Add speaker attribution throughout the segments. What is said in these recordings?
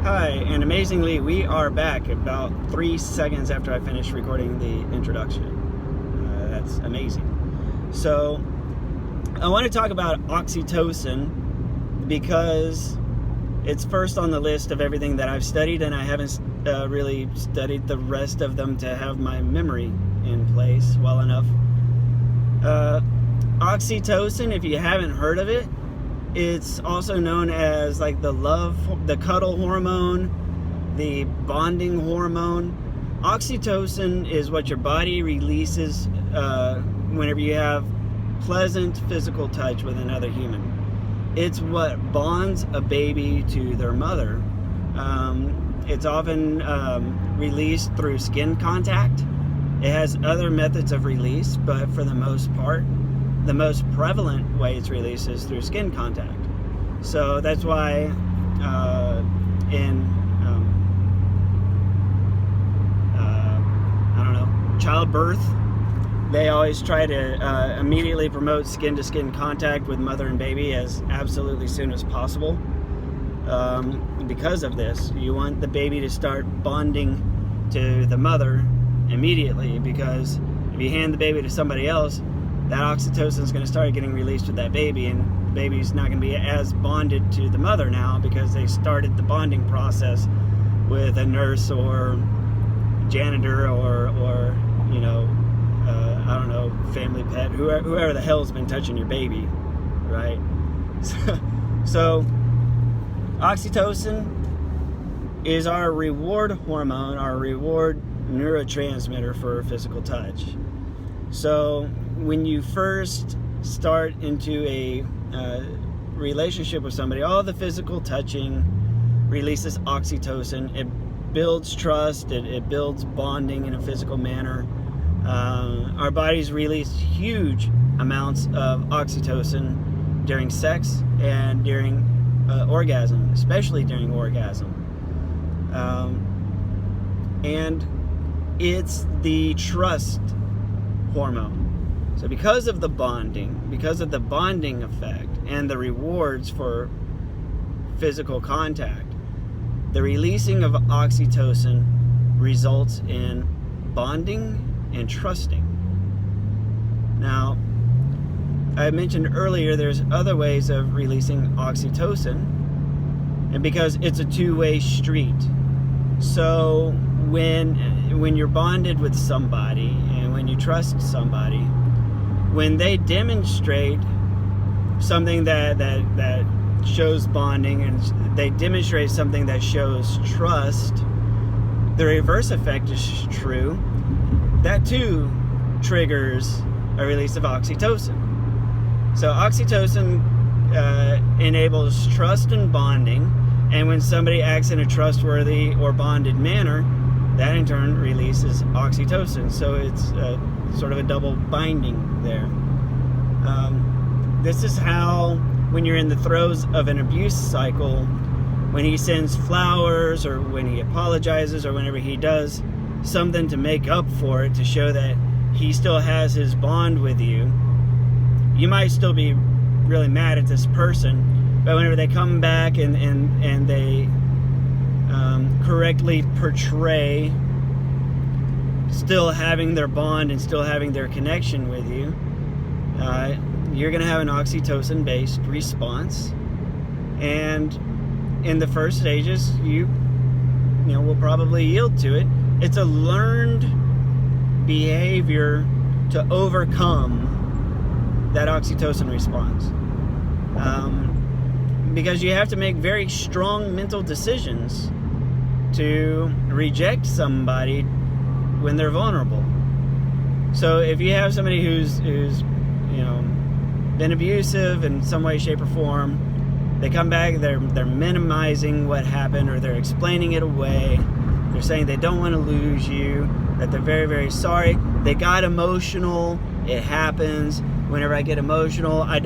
Speaker 1: Hi, and amazingly, we are back about 3 seconds after I finished recording the introduction. That's amazing. So, I want to talk about oxytocin because it's first on the list of everything that I've studied, and I haven't really studied the rest of them to have my memory in place well enough. Oxytocin, if you haven't heard of it, it's also known as like the cuddle hormone, the bonding hormone. Oxytocin is what your body releases whenever you have pleasant physical touch with another human. It's what bonds a baby to their mother. It's often released through skin contact. It has other methods of release, but for the most part, the most prevalent way it's released is through skin contact. So that's why in childbirth, they always try to immediately promote skin-to-skin contact with mother and baby as absolutely soon as possible. Because of this, you want the baby to start bonding to the mother immediately, because if you hand the baby to somebody else, that oxytocin is going to start getting released with that baby, and the baby's not going to be as bonded to the mother now because they started the bonding process with a nurse or janitor or I don't know, family pet, whoever the hell's been touching your baby, right? So oxytocin is our reward hormone, our reward neurotransmitter for physical touch. So when you first start into a relationship with somebody, all the physical touching releases oxytocin. It builds trust, it builds bonding in a physical manner. Our bodies release huge amounts of oxytocin during sex and during orgasm, especially during orgasm. And it's the trust hormone. So because of the bonding effect and the rewards for physical contact, the releasing of oxytocin results in bonding and trusting. Now, I mentioned earlier there's other ways of releasing oxytocin, and because it's a two-way street. So when you're bonded with somebody and when you trust somebody, when they demonstrate something that shows bonding and they demonstrate something that shows trust, the reverse effect is true. That too triggers a release of oxytocin. So oxytocin enables trust and bonding, and when somebody acts in a trustworthy or bonded manner, that in turn releases oxytocin. So it's sort of a double binding there. This is how, when you're in the throes of an abuse cycle, when he sends flowers or when he apologizes or whenever he does something to make up for it, to show that he still has his bond with you, you might still be really mad at this person, but whenever they come back and they correctly portray still having their bond and still having their connection with you, you're going to have an oxytocin-based response. And in the first stages, you will probably yield to it. It's a learned behavior to overcome that oxytocin response. Because you have to make very strong mental decisions to reject somebody when they're vulnerable. So if you have somebody who's been abusive in some way, shape, or form, they come back, they're minimizing what happened, or they're explaining it away. They're saying they don't want to lose you, that they're very, very sorry. They got emotional. It happens. Whenever I get emotional, I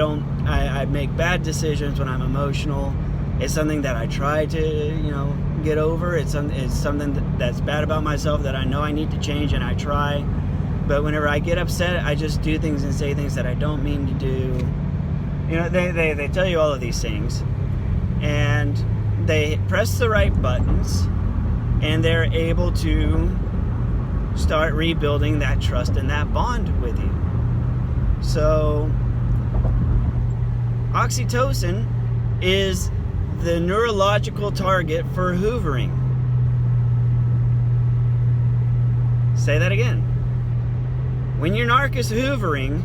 Speaker 1: make bad decisions when I'm emotional. It's something that I try to, get over. It's something that's bad about myself that I know I need to change, and I try. But whenever I get upset, I just do things and say things that I don't mean to do. They tell you all of these things. And they press the right buttons, and they're able to start rebuilding that trust and that bond with you. So oxytocin is the neurological target for hoovering. Say that again. When your narc is hoovering,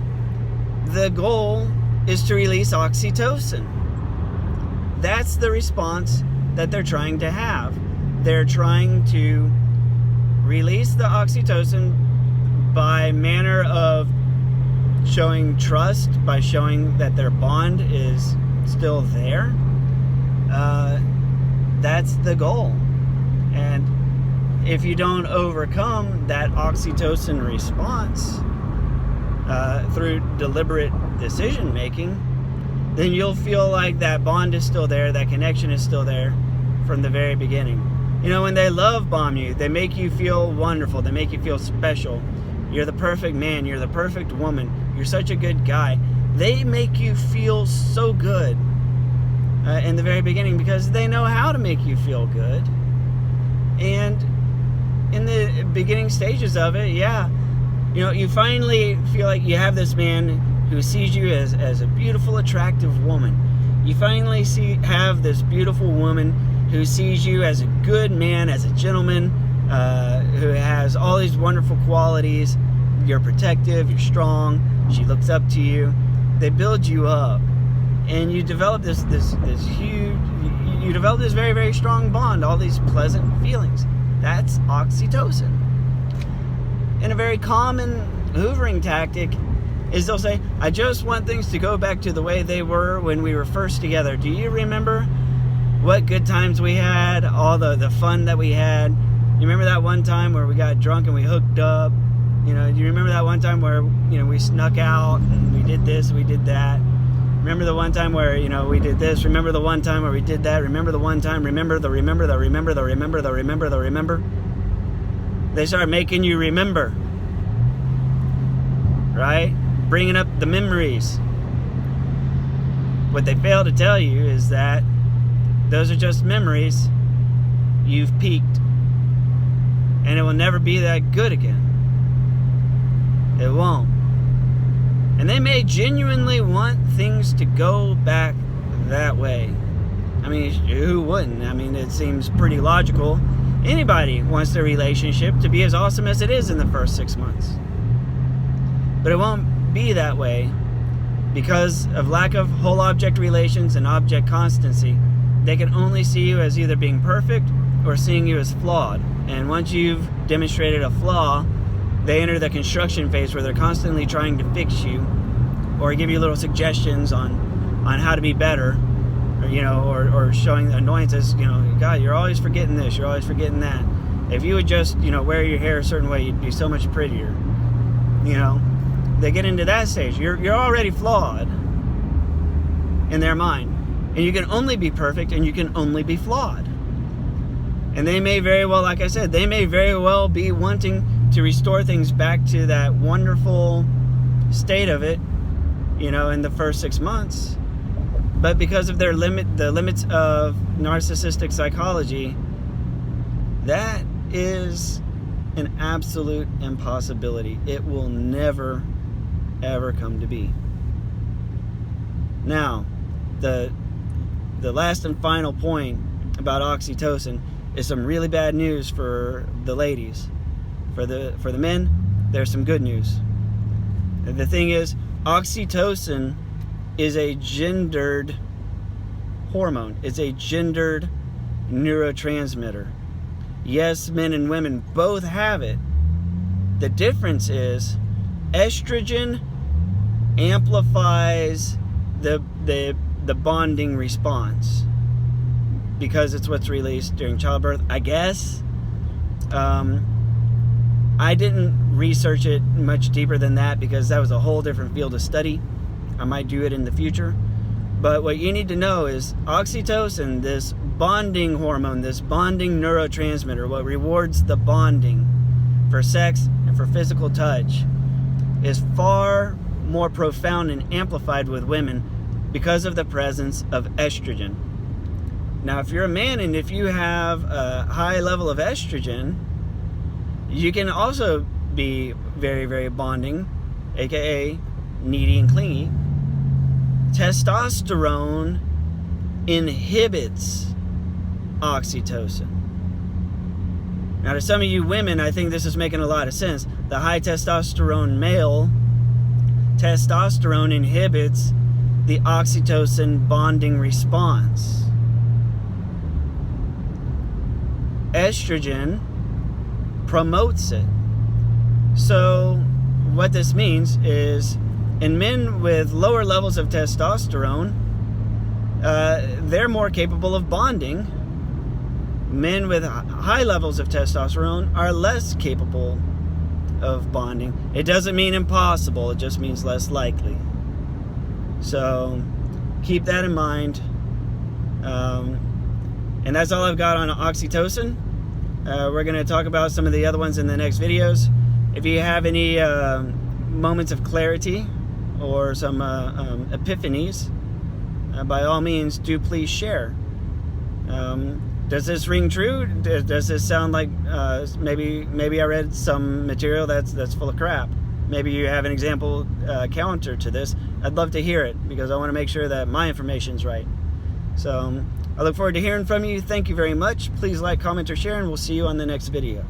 Speaker 1: the goal is to release oxytocin. That's the response that they're trying to have. They're trying to release the oxytocin by manner of showing trust, by showing that their bond is still there. That's the goal. And if you don't overcome that oxytocin response through deliberate decision making, then you'll feel like that bond is still there, that connection is still there from the very beginning. You know, when they love bomb you, they make you feel wonderful, they make you feel special. You're the perfect man, you're the perfect woman, you're such a good guy. They make you feel so good in the very beginning because they know how to make you feel good. And in the beginning stages of it, yeah, you know, you finally feel like you have this man who sees you as a beautiful, attractive woman. You finally have this beautiful woman who sees you as a good man, as a gentleman, who has all these wonderful qualities. You're protective, you're strong, she looks up to you. They build you up, and you develop this huge, you develop this very, very strong bond, all these pleasant feelings. That's oxytocin. And a very common hoovering tactic is they'll say, I just want things to go back to the way they were when we were first together. Do you remember what good times we had, all the fun that we had? You remember that one time where we got drunk and we hooked up? You know, do you remember that one time where, you know, we snuck out and we did this, we did that? Remember the one time where, you know, we did this? Remember the one time where we did that? Remember the one time? Remember. They start making you remember, right? Bringing up the memories. What they fail to tell you is that those are just memories. You've peaked, and it will never be that good again. It won't. And they may genuinely want things to go back that way. I mean, who wouldn't? I mean, it seems pretty logical. Anybody wants their relationship to be as awesome as it is in the first 6 months. But it won't be that way because of lack of whole object relations and object constancy. They can only see you as either being perfect or seeing you as flawed. And once you've demonstrated a flaw, they enter the construction phase where they're constantly trying to fix you or give you little suggestions on how to be better, or, you know, or showing annoyances. You know, God, you're always forgetting this, you're always forgetting that. If you would just, you know, wear your hair a certain way, you'd be so much prettier. You know, they get into that stage. You're already flawed in their mind. And you can only be perfect and you can only be flawed. And they may very well, like I said, they may very well be wanting to restore things back to that wonderful state of it, you know, in the first 6 months. But because of the limits of narcissistic psychology, that is an absolute impossibility. It will never, ever come to be. Now, the last and final point about oxytocin is some really bad news for the ladies. For the men, there's some good news. The thing is, oxytocin is a gendered hormone. It's a gendered neurotransmitter. Yes, men and women both have it. The difference is estrogen amplifies the bonding response because it's what's released during childbirth, I guess. I didn't research it much deeper than that because that was a whole different field of study. I might do it in the future. But what you need to know is oxytocin, this bonding hormone, this bonding neurotransmitter, what rewards the bonding for sex and for physical touch, is far more profound and amplified with women because of the presence of estrogen. Now, if you're a man and if you have a high level of estrogen, you can also be very, very bonding, aka needy and clingy. Testosterone inhibits oxytocin. Now, to some of you women, I think this is making a lot of sense. The high testosterone male, testosterone inhibits the oxytocin bonding response. Estrogen promotes it. So what this means is, in men with lower levels of testosterone, they're more capable of bonding. Men with high levels of testosterone are less capable of bonding. It doesn't mean impossible, it just means less likely. So keep that in mind. And that's all I've got on oxytocin. We're going to talk about some of the other ones in the next videos. If you have any moments of clarity or some epiphanies, by all means, do please share. Does this ring true? Does this sound like maybe I read some material that's full of crap? Maybe you have an example counter to this. I'd love to hear it, because I want to make sure that my information's right. So I look forward to hearing from you. Thank you very much. Please like, comment, or share, and we'll see you on the next video.